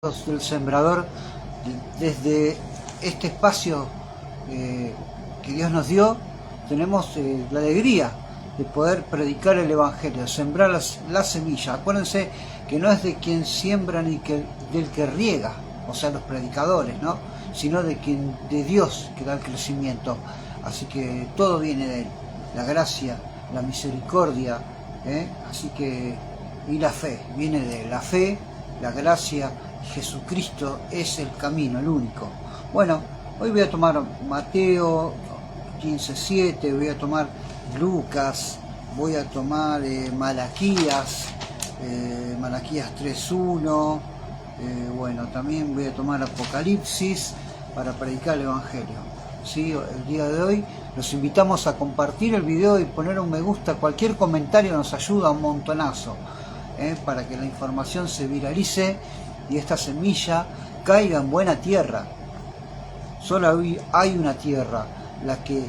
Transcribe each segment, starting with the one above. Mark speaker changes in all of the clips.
Speaker 1: del Sembrador, desde este espacio que Dios nos dio, tenemos la alegría de poder predicar el Evangelio, sembrar la semilla. Acuérdense que no es de quien siembra ni del que riega, o sea, los predicadores, ¿no? Sino de Dios que da el crecimiento. Así que todo viene de Él, la gracia, la misericordia, así que, y la fe, viene de Él, la fe, la gracia. Jesucristo es el camino, el único. Bueno, hoy voy a tomar Mateo 15:7, voy a tomar Lucas, voy a tomar Malaquías 3:1, bueno, también voy a tomar Apocalipsis para predicar el Evangelio. ¿Sí? El día de hoy los invitamos a compartir el video y poner un me gusta. Cualquier comentario nos ayuda un montonazo, para que la información se viralice y esta semilla caiga en buena tierra. Solo hay una tierra, la que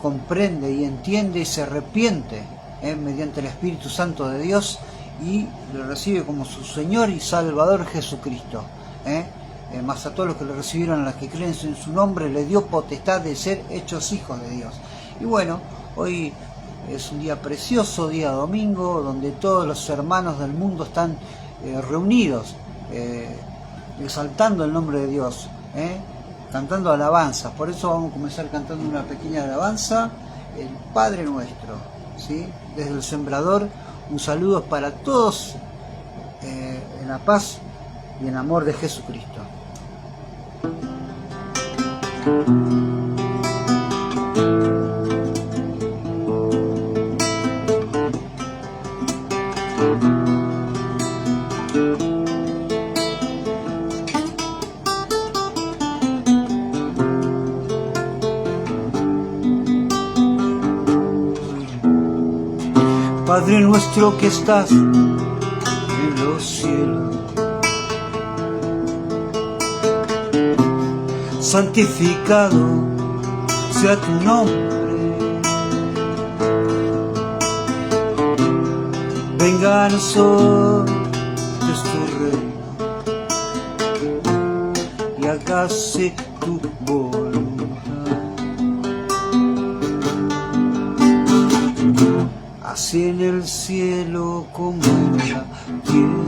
Speaker 1: comprende y entiende y se arrepiente mediante el Espíritu Santo de Dios y lo recibe como su Señor y Salvador Jesucristo. Más a todos los que lo recibieron, a los que creen en su nombre, le dio potestad de ser hechos hijos de Dios. Y bueno, hoy es un día precioso, día domingo, donde todos los hermanos del mundo están reunidos, exaltando el nombre de Dios, cantando alabanzas. Por eso vamos a comenzar cantando una pequeña alabanza, el Padre Nuestro, ¿sí? Desde el Sembrador, un saludo para todos, en la paz y en amor de Jesucristo. Padre nuestro que estás en los cielos, santificado sea tu nombre. Venga a nosotros tu reino y hágase tu voluntad. Así en el cielo como en la tierra.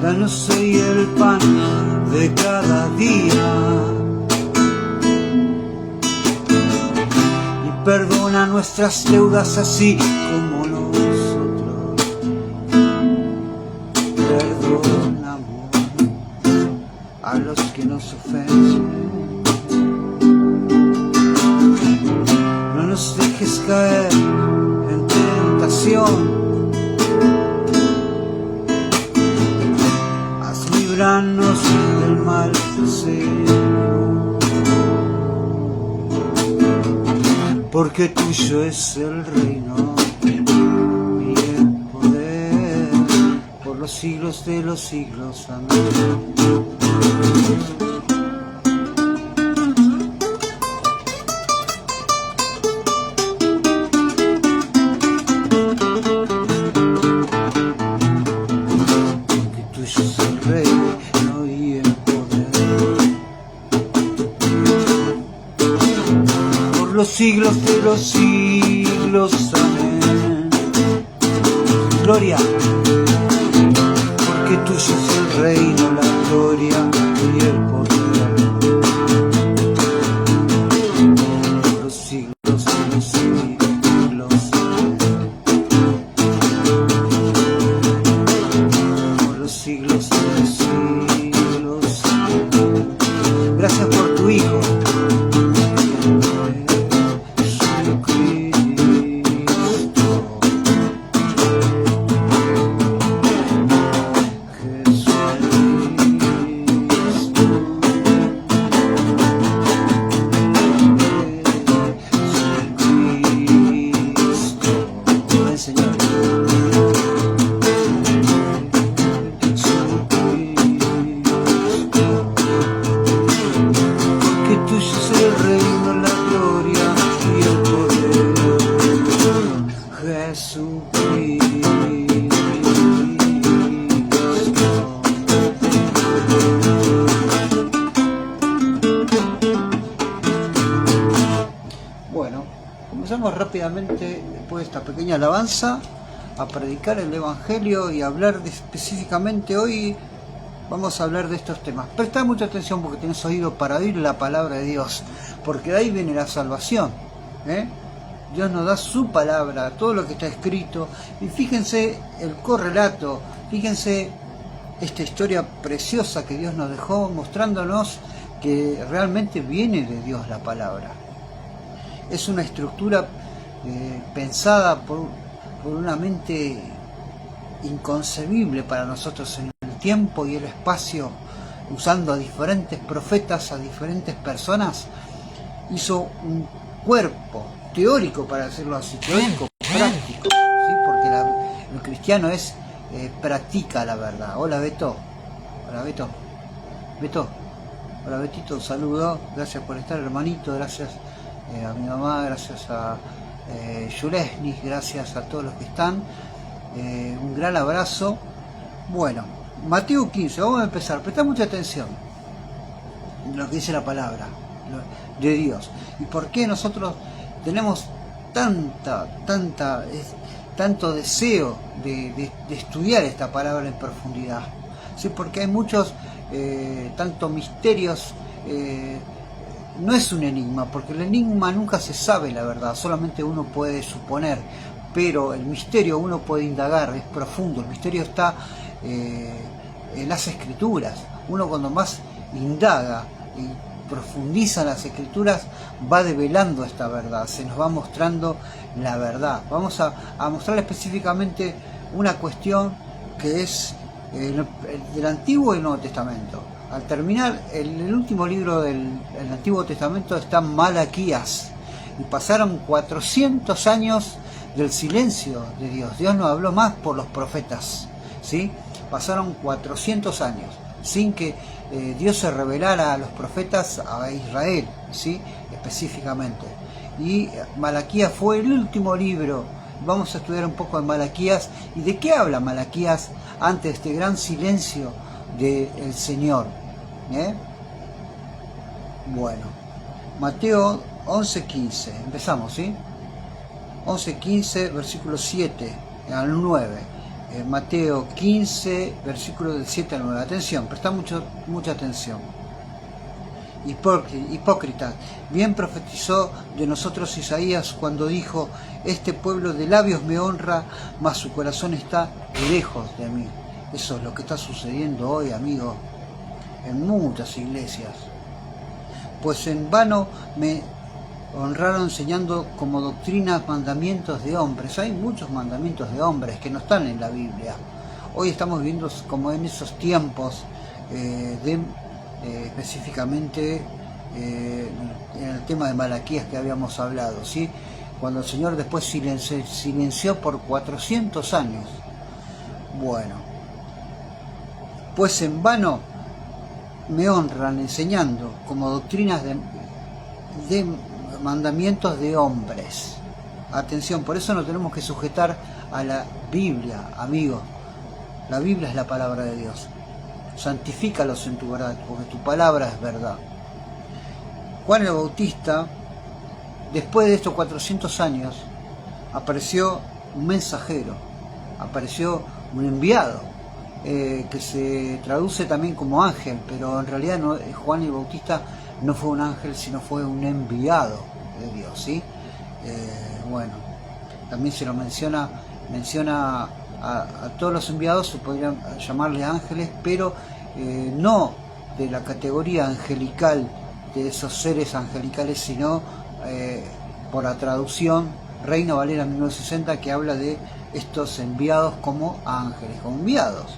Speaker 1: Danos hoy el pan de cada día y perdona nuestras deudas así como nosotros perdonamos a los que nos ofenden. No nos dejes caer en tentación, líbranos del mal, Señor, porque tuyo es el reino y el poder por los siglos de los siglos. Amén. Los siglos de los siglos, amén. Gloria, porque tuyo es el reino, la gloria y el poder. Los siglos de los siglos, por los siglos de los siglos. tu Hijo. Bueno, comenzamos rápidamente, después de esta pequeña alabanza, a predicar el Evangelio y a hablar específicamente hoy. Vamos a hablar de estos temas. Presta mucha atención porque tienes oído para oír la palabra de Dios, porque de ahí viene la salvación. Dios nos da su palabra, todo lo que está escrito, y fíjense el correlato, fíjense esta historia preciosa que Dios nos dejó, mostrándonos que realmente viene de Dios la palabra. Es una estructura pensada por una mente inconcebible para nosotros en el tiempo y el espacio, usando a diferentes profetas, a diferentes personas. Hizo un cuerpo teórico, para decirlo así, teórico, práctico, ¿sí? Porque el cristiano practica la verdad. Hola Beto, hola Beto, hola Betito, un saludo, gracias por estar, hermanito, gracias a mi mamá, gracias a Yulesnis, gracias a todos los que están, un gran abrazo. Bueno, Mateo 15, vamos a empezar, presta mucha atención en lo que dice la palabra de Dios y por qué nosotros tenemos tanto deseo de estudiar esta palabra en profundidad, ¿sí? Porque hay muchos tanto misterios. No es un enigma, porque el enigma nunca se sabe la verdad, solamente uno puede suponer, pero el misterio uno puede indagar, es profundo. El misterio está en las escrituras. Uno cuando más indaga y profundiza en las escrituras va develando esta verdad, se nos va mostrando la verdad. Vamos a mostrar específicamente una cuestión que es del Antiguo y el Nuevo Testamento. Al terminar el último libro del Antiguo Testamento está Malaquías, y pasaron 400 años del silencio de Dios. Dios no habló más por los profetas, ¿sí? Pasaron 400 años sin que Dios se revelara a los profetas, a Israel, ¿sí? Específicamente. Y Malaquías fue el último libro. Vamos a estudiar un poco de Malaquías y de qué habla Malaquías ante este gran silencio del Señor. Bueno, Mateo 11:15, empezamos, ¿sí? 11:15, versículo 7 al 9. Mateo 15, versículo del 7 al 9. Atención, presta mucha atención. Hipócrita, bien profetizó de nosotros Isaías cuando dijo: este pueblo de labios me honra, mas su corazón está lejos de mí. Eso es lo que está sucediendo hoy, amigo, en muchas iglesias. Pues en vano me honraron enseñando como doctrinas mandamientos de hombres. Hay muchos mandamientos de hombres que no están en la Biblia. Hoy estamos viviendo como en esos tiempos específicamente en el tema de Malaquías que habíamos hablado, ¿sí? Cuando el Señor después silenció por 400 años. Bueno, pues en vano me honran enseñando como doctrinas de mandamientos de hombres. Atención, por eso nos tenemos que sujetar a la Biblia, amigos. La Biblia es la palabra de Dios. Santifícalos en tu verdad, porque tu palabra es verdad. Juan el Bautista, después de estos 400 años, apareció un mensajero, apareció un enviado, que se traduce también como ángel, pero en realidad no, Juan el Bautista no fue un ángel, sino fue un enviado de Dios, ¿sí? Bueno, también se lo menciona a todos los enviados, se podrían llamarle ángeles, pero no de la categoría angelical de esos seres angelicales, sino por la traducción Reina Valera 1960, que habla de estos enviados como ángeles, como enviados.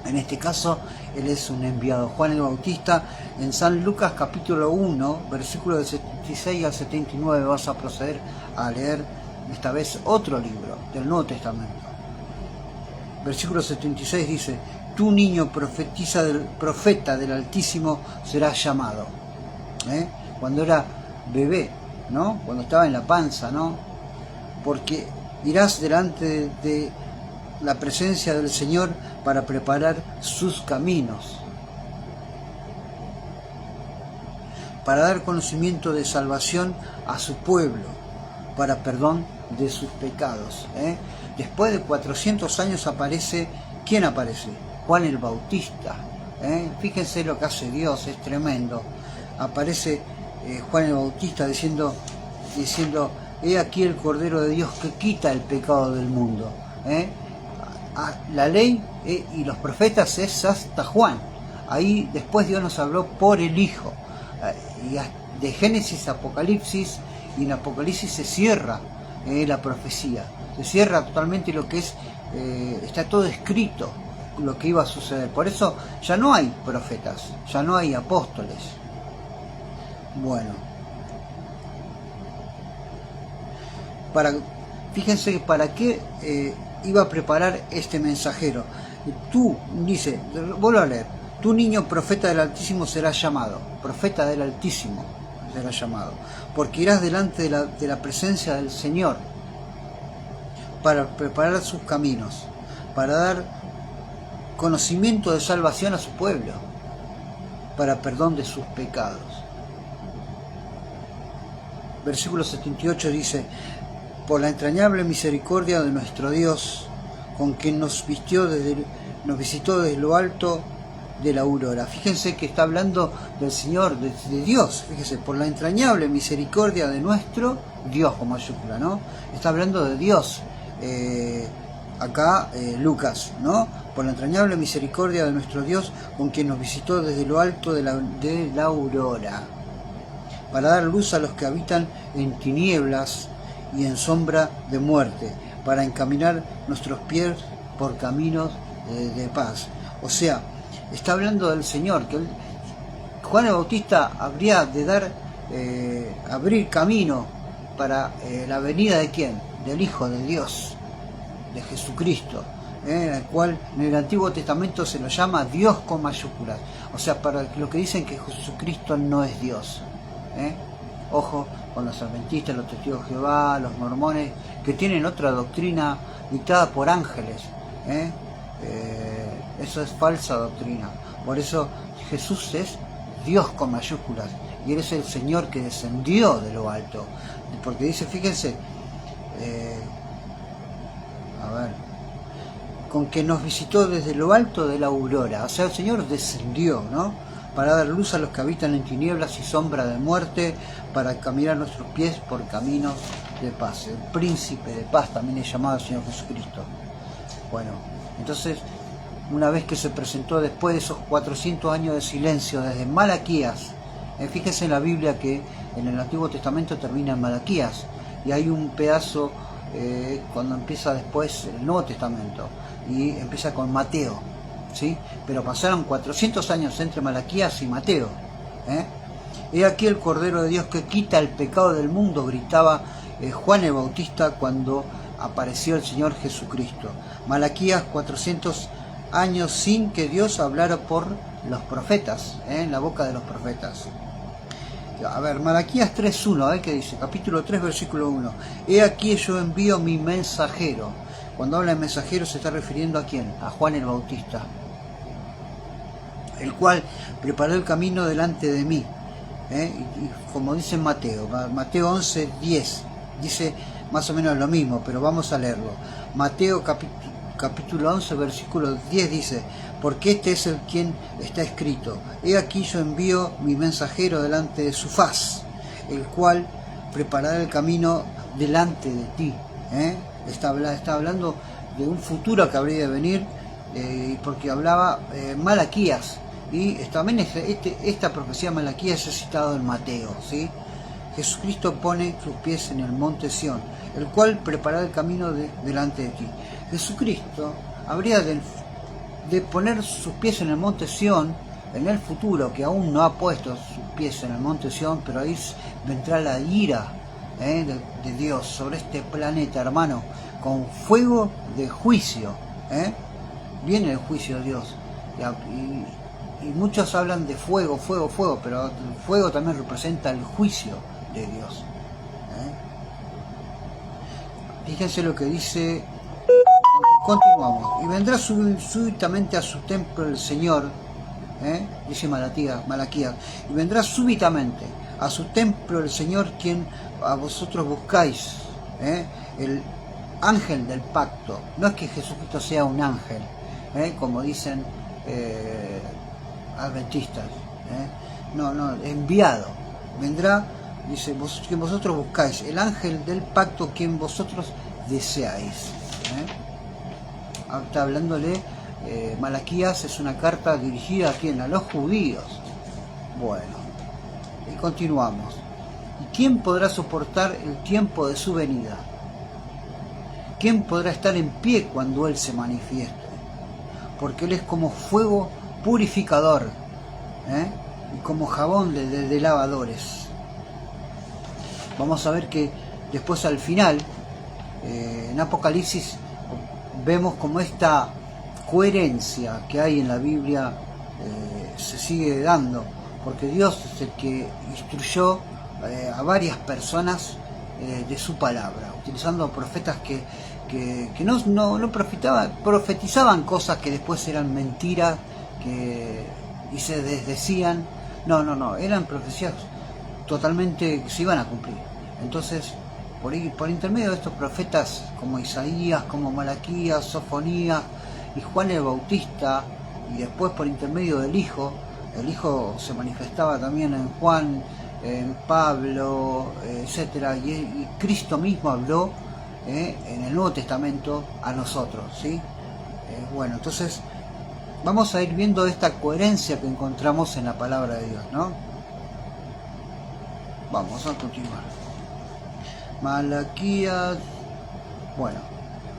Speaker 1: En este caso, él es un enviado. Juan el Bautista, en San Lucas capítulo 1, versículos del 76 al 79, vas a proceder a leer esta vez otro libro del Nuevo Testamento. Versículo 76 dice: tu niño profeta del Altísimo será llamado. Cuando era bebé, ¿no? Cuando estaba en la panza, ¿no? Porque irás delante de la presencia del Señor para preparar sus caminos, para dar conocimiento de salvación a su pueblo, para perdón de sus pecados. Después de 400 años aparece, ¿quién aparece? Juan el Bautista. Fíjense lo que hace Dios, es tremendo. Aparece Juan el Bautista diciendo, he aquí el Cordero de Dios que quita el pecado del mundo. La ley y los profetas es hasta Juan. Ahí después Dios nos habló por el Hijo. Y de Génesis a Apocalipsis, y en Apocalipsis se cierra la profecía. Se cierra totalmente lo que es, está todo escrito, lo que iba a suceder. Por eso ya no hay profetas, ya no hay apóstoles. Bueno, fíjense para qué iba a preparar este mensajero. Tú, dice, vuelvo a leer: tu niño profeta del Altísimo será llamado. Profeta del Altísimo será llamado, porque irás delante de la presencia del Señor para preparar sus caminos, para dar conocimiento de salvación a su pueblo, para perdón de sus pecados. Versículo 78 dice: por la entrañable misericordia de nuestro Dios, con quien nos visitó desde lo alto de la aurora. Fíjense que está hablando del Señor, de Dios. Fíjense, por la entrañable misericordia de nuestro Dios, con mayúscula, ¿no? Está hablando de Dios. Acá Lucas, ¿no? Por la entrañable misericordia de nuestro Dios, con quien nos visitó desde lo alto de la aurora, para dar luz a los que habitan en tinieblas y en sombra de muerte, para encaminar nuestros pies por caminos de paz. O sea, está hablando del Señor, que Juan el Bautista habría de abrir camino para la venida de ¿quién? Del Hijo de Dios, de Jesucristo, el cual en el Antiguo Testamento se lo llama Dios con mayúsculas. O sea, para los que dicen que Jesucristo no es Dios. Ojo con los adventistas, los testigos de Jehová, los mormones, que tienen otra doctrina dictada por ángeles. Eso es falsa doctrina. Por eso Jesús es Dios con mayúsculas, y Él es el Señor que descendió de lo alto. Porque dice, fíjense, con que nos visitó desde lo alto de la aurora. O sea, el Señor descendió, ¿no? Para dar luz a los que habitan en tinieblas y sombra de muerte, para caminar nuestros pies por caminos de paz. El príncipe de paz también es llamado el Señor Jesucristo. Bueno, entonces, una vez que se presentó después de esos 400 años de silencio, desde Malaquías, fíjense en la Biblia que en el Antiguo Testamento termina en Malaquías, y hay un pedazo cuando empieza después el Nuevo Testamento, y empieza con Mateo, ¿sí? Pero pasaron 400 años entre Malaquías y Mateo. He aquí el Cordero de Dios que quita el pecado del mundo, gritaba Juan el Bautista cuando apareció el Señor Jesucristo. Malaquías, 400 años sin que Dios hablara por los profetas, en la boca de los profetas. A ver, Malaquías 3.1, que dice, capítulo 3, versículo 1. He aquí yo envío mi mensajero. Cuando habla de mensajero se está refiriendo ¿a quién? A Juan el Bautista, el cual preparó el camino delante de mí. Y como dice Mateo 11.10, dice más o menos lo mismo, pero vamos a leerlo. Mateo capítulo 11, versículo 10 dice, porque este es el quien está escrito, he aquí yo envío mi mensajero delante de su faz, el cual preparará el camino delante de ti. Está hablando de un futuro que habría de venir, porque hablaba Malaquías, Y también esta profecía de Malaquías es citada en Mateo, ¿sí? Jesucristo pone sus pies en el monte Sión, el cual preparará el camino delante de ti. Jesucristo habría de poner sus pies en el monte Sión en el futuro, que aún no ha puesto sus pies en el monte Sión, pero ahí vendrá la ira de Dios sobre este planeta, hermano, con fuego de juicio. Viene el juicio de Dios. Y muchos hablan de fuego, fuego, fuego, pero el fuego también representa el juicio de Dios. Fíjense lo que dice. Continuamos. Y vendrá súbitamente a su templo el Señor, dice Malaquías, y vendrá súbitamente a su templo el Señor, quien a vosotros buscáis, el ángel del pacto. No es que Jesucristo sea un ángel, como dicen adventistas, no, enviado. Vendrá, dice, quien vosotros buscáis, el ángel del pacto, quien vosotros deseáis. Está hablándole, Malaquías es una carta dirigida a quién, a los judíos. Bueno, y continuamos. ¿Y quién podrá soportar el tiempo de su venida? ¿Quién podrá estar en pie cuando Él se manifieste? Porque Él es como fuego purificador, y como jabón de lavadores. Vamos a ver que después al final, en Apocalipsis, vemos como esta coherencia que hay en la Biblia se sigue dando, porque Dios es el que instruyó a varias personas de su palabra, utilizando profetas que no profetizaban cosas que después eran mentiras y se desdecían. No, eran profecías totalmente que se iban a cumplir. Entonces, por intermedio de estos profetas como Isaías, como Malaquías, Sofonías y Juan el Bautista, y después por intermedio del Hijo, el Hijo se manifestaba también en Juan, en Pablo, etcétera, y Cristo mismo habló en el Nuevo Testamento a nosotros, ¿sí? Bueno, entonces vamos a ir viendo esta coherencia que encontramos en la palabra de Dios, ¿no? Vamos a continuar. Malaquías. Bueno,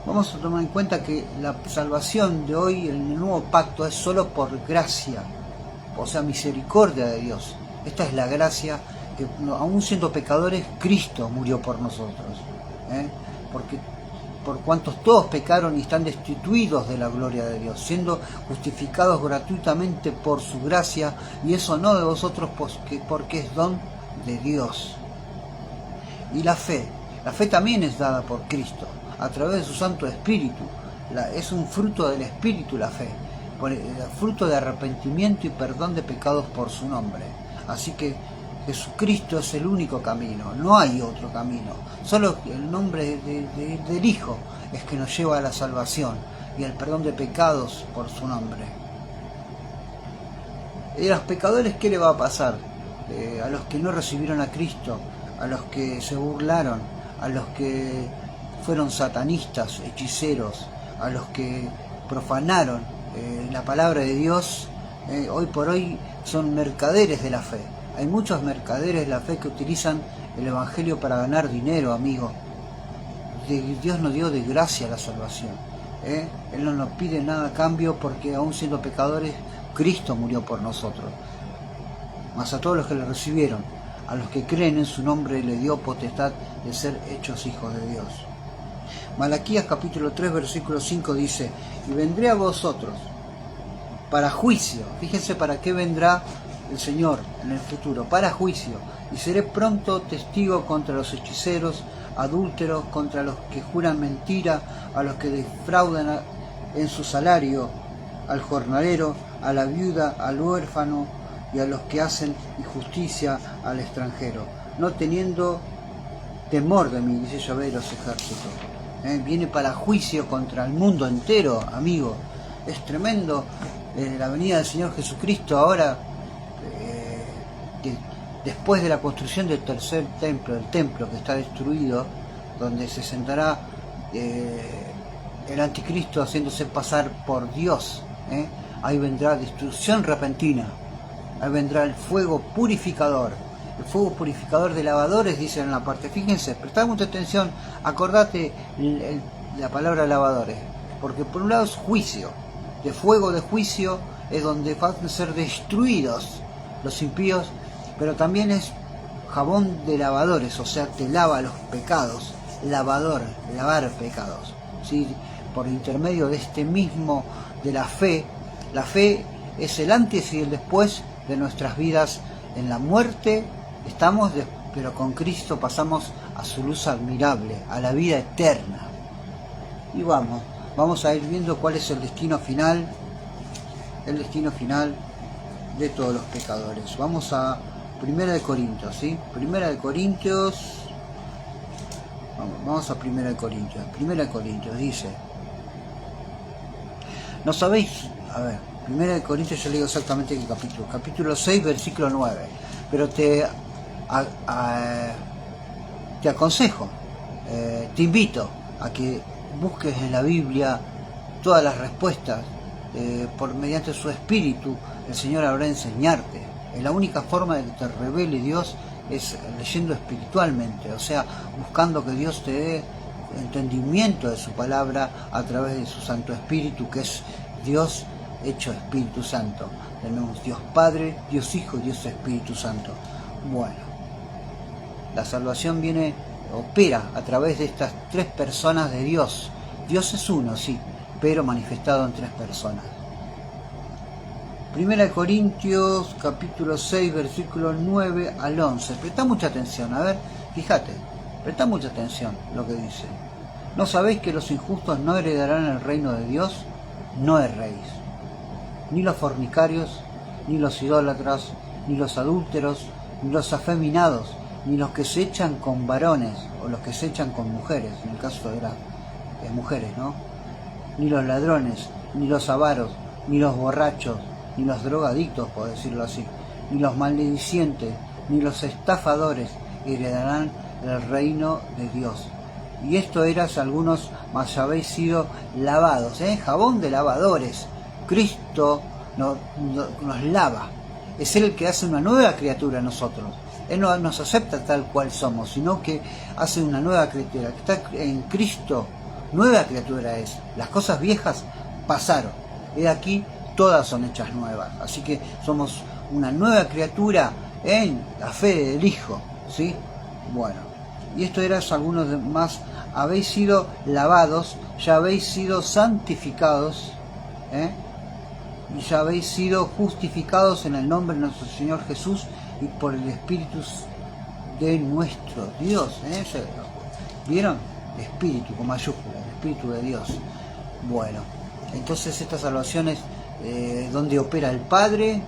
Speaker 1: vamos a tomar en cuenta que la salvación de hoy en el nuevo pacto es solo por gracia, o sea, misericordia de Dios. Esta es la gracia que, aún siendo pecadores, Cristo murió por nosotros, porque por cuantos todos pecaron y están destituidos de la gloria de Dios, siendo justificados gratuitamente por su gracia, y eso no de vosotros, porque es don de Dios. Y la fe también es dada por Cristo, a través de su Santo Espíritu. Es un fruto del Espíritu la fe, fruto de arrepentimiento y perdón de pecados por su nombre. Así que Jesucristo es el único camino, no hay otro camino. Solo el nombre del Hijo es que nos lleva a la salvación y al perdón de pecados por su nombre. ¿Y a los pecadores qué le va a pasar? A los que no recibieron a Cristo, a los que se burlaron, a los que fueron satanistas, hechiceros, a los que profanaron la palabra de Dios, hoy por hoy son mercaderes de la fe. Hay muchos mercaderes de la fe que utilizan el Evangelio para ganar dinero, amigo. Dios nos dio de gracia la salvación. Él no nos pide nada a cambio, porque aún siendo pecadores, Cristo murió por nosotros. Mas a todos los que le recibieron, a los que creen en su nombre, le dio potestad de ser hechos hijos de Dios. Malaquías capítulo 3, versículo 5 dice: y vendré a vosotros para juicio. Fíjense para qué vendrá el Señor en el futuro: para juicio. Y seré pronto testigo contra los hechiceros, adúlteros, contra los que juran mentira, a los que defraudan en su salario, al jornalero, a la viuda, al huérfano, y a los que hacen injusticia al extranjero, no teniendo temor de mí, dice Yahvé de los ejércitos. Viene para juicio contra el mundo entero, amigo. Es tremendo la venida del Señor Jesucristo ahora, que después de la construcción del tercer templo, el templo que está destruido, donde se sentará el anticristo haciéndose pasar por Dios, ahí vendrá destrucción repentina, ahí vendrá el fuego purificador. El fuego purificador de lavadores, dicen en la parte. Fíjense, prestad mucha atención, acordate la palabra lavadores, porque por un lado es juicio, de fuego de juicio es donde van a ser destruidos los impíos, pero también es jabón de lavadores, o sea, te lava los pecados, lavar pecados, ¿sí? Por intermedio de este mismo, de la fe. La fe es el antes y el después de nuestras vidas. En la muerte estamos, pero con Cristo pasamos a su luz admirable, a la vida eterna. Y vamos a ir viendo cuál es el destino final de todos los pecadores. Vamos a 1 de Corintios, ¿sí? 1 de Corintios, vamos a 1 de Corintios. 1 de Corintios dice, ¿no sabéis? A ver, 1 de Corintios, yo le digo exactamente qué capítulo. Capítulo 6, versículo 9. Pero te aconsejo, te invito a que busques en la Biblia todas las respuestas. Mediante su espíritu el Señor habrá de enseñarte. La única forma de que te revele Dios es leyendo espiritualmente, o sea, buscando que Dios te dé entendimiento de su palabra a través de su Santo Espíritu, que es Dios hecho Espíritu Santo. Tenemos Dios Padre, Dios Hijo y Dios Espíritu Santo. Bueno, la salvación opera a través de estas tres personas de Dios. Dios es uno, sí, pero manifestado en tres personas. 1 de Corintios, capítulo 6, versículo 9 al 11. Presta mucha atención, a ver, fíjate, presta mucha atención lo que dice. ¿No sabéis que los injustos no heredarán el reino de Dios? No erréis. Ni los fornicarios, ni los idólatras, ni los adúlteros, ni los afeminados, ni los que se echan con varones, o los que se echan con mujeres, en el caso de las mujeres, ¿no? Ni los ladrones, ni los avaros, ni los borrachos, ni los drogadictos, por decirlo así, ni los maldicientes, ni los estafadores heredarán el reino de Dios. Y esto eras algunos, mas habéis sido lavados, jabón de lavadores. Cristo nos lava, es Él el que hace una nueva criatura en nosotros. Él no nos acepta tal cual somos, sino que hace una nueva criatura. Que está en Cristo, nueva criatura es. Las cosas viejas pasaron, y aquí todas son hechas nuevas. Así que somos una nueva criatura en la fe del Hijo, ¿sí? Bueno, y esto era algunos más. Habéis sido lavados, ya habéis sido santificados, y ya habéis sido justificados en el nombre de nuestro Señor Jesús y por el Espíritu de nuestro Dios. ¿Vieron? Espíritu con mayúscula, el Espíritu de Dios. Bueno, entonces esta salvación es donde opera el Padre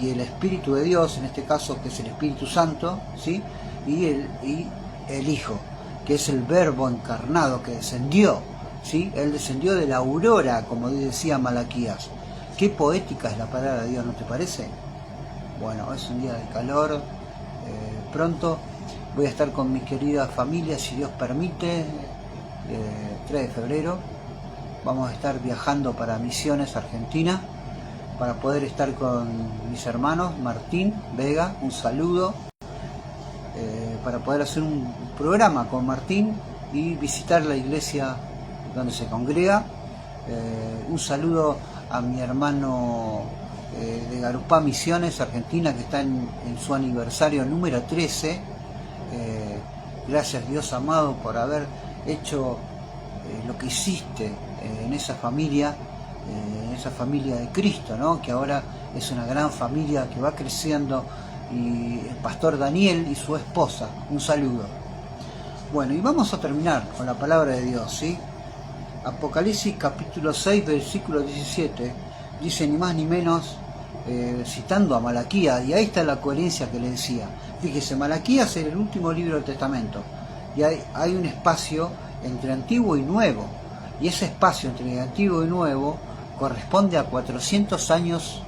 Speaker 1: y el Espíritu de Dios, en este caso que es el Espíritu Santo, ¿sí? y el Hijo, que es el Verbo encarnado que descendió, ¿sí? Él descendió de la aurora, como decía Malaquías. Qué poética es la palabra de Dios, ¿no te parece? Bueno, es un día de calor. Pronto voy a estar con mi querida familia, si Dios permite, 3 de febrero. Vamos a estar viajando para Misiones, Argentina, para poder estar con mis hermanos, Martín Vega, un saludo, para poder hacer un programa con Martín y visitar la iglesia donde se congrega. Un saludo a mi hermano de Garupá, Misiones, Argentina, que está en su aniversario número 13. Gracias, Dios amado, por haber hecho lo que hiciste en esa familia de Cristo, ¿no? Que ahora es una gran familia que va creciendo, y el pastor Daniel y su esposa. Un saludo. Bueno, y vamos a terminar con la palabra de Dios, ¿sí? Apocalipsis capítulo 6, versículo 17, dice ni más ni menos, citando a Malaquías, y ahí está la coherencia que le decía. Fíjese, Malaquías es el último libro del Testamento, y hay un espacio entre Antiguo y Nuevo, y ese espacio entre Antiguo y Nuevo corresponde a 400 años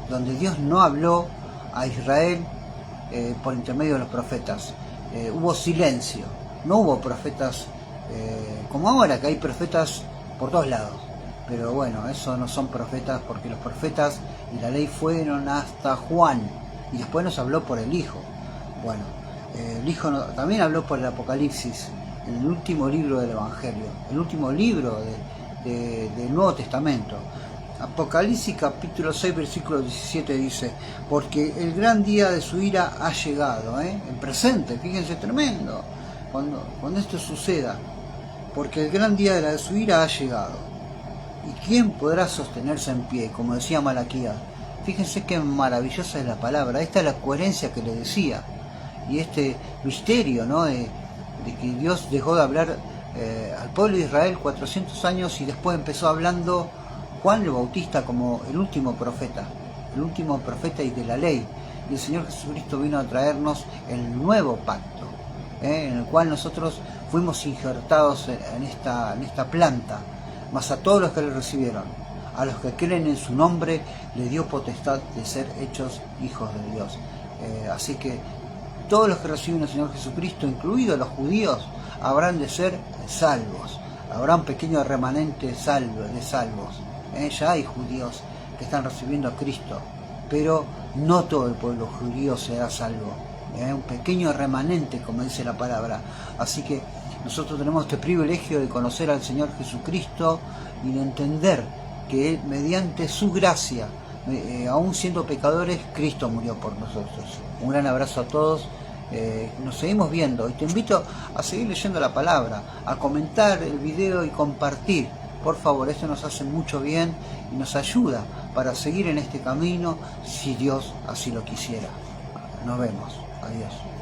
Speaker 1: donde Dios no habló a Israel por intermedio de los profetas. Hubo silencio, no hubo profetas como ahora, que hay profetas por todos lados, pero bueno, eso no son profetas, porque los profetas y la ley fueron hasta Juan, y después nos habló por el Hijo. Bueno, el Hijo también habló por el Apocalipsis, el último libro del Evangelio, el último libro del Nuevo Testamento. Apocalipsis capítulo 6 versículo 17 dice: porque el gran día de su ira ha llegado, en presente, fíjense, tremendo, cuando esto suceda, porque el gran día de su ira ha llegado, y quién podrá sostenerse en pie, como decía Malaquías. Fíjense qué maravillosa es la palabra, esta es la coherencia que le decía, y este misterio, ¿no?, de que Dios dejó de hablar al pueblo de Israel 400 años y después empezó hablando Juan el Bautista como el último profeta y de la ley, y el Señor Jesucristo vino a traernos el nuevo pacto, en el cual nosotros fuimos injertados en esta planta, mas a todos los que le recibieron, a los que creen en su nombre, le dio potestad de ser hechos hijos de Dios. Así que todos los que reciben al Señor Jesucristo, incluidos los judíos, habrán de ser salvos. Habrá un pequeño remanente de salvos. Ya hay judíos que están recibiendo a Cristo, pero no todo el pueblo judío será salvo. Un pequeño remanente, como dice la palabra. Así que nosotros tenemos este privilegio de conocer al Señor Jesucristo y de entender que Él, mediante su gracia, aún siendo pecadores, Cristo murió por nosotros. Un gran abrazo a todos. Nos seguimos viendo y te invito a seguir leyendo la palabra, a comentar el video y compartir, por favor. Esto nos hace mucho bien y nos ayuda para seguir en este camino, si Dios así lo quisiera. Nos vemos. Adiós.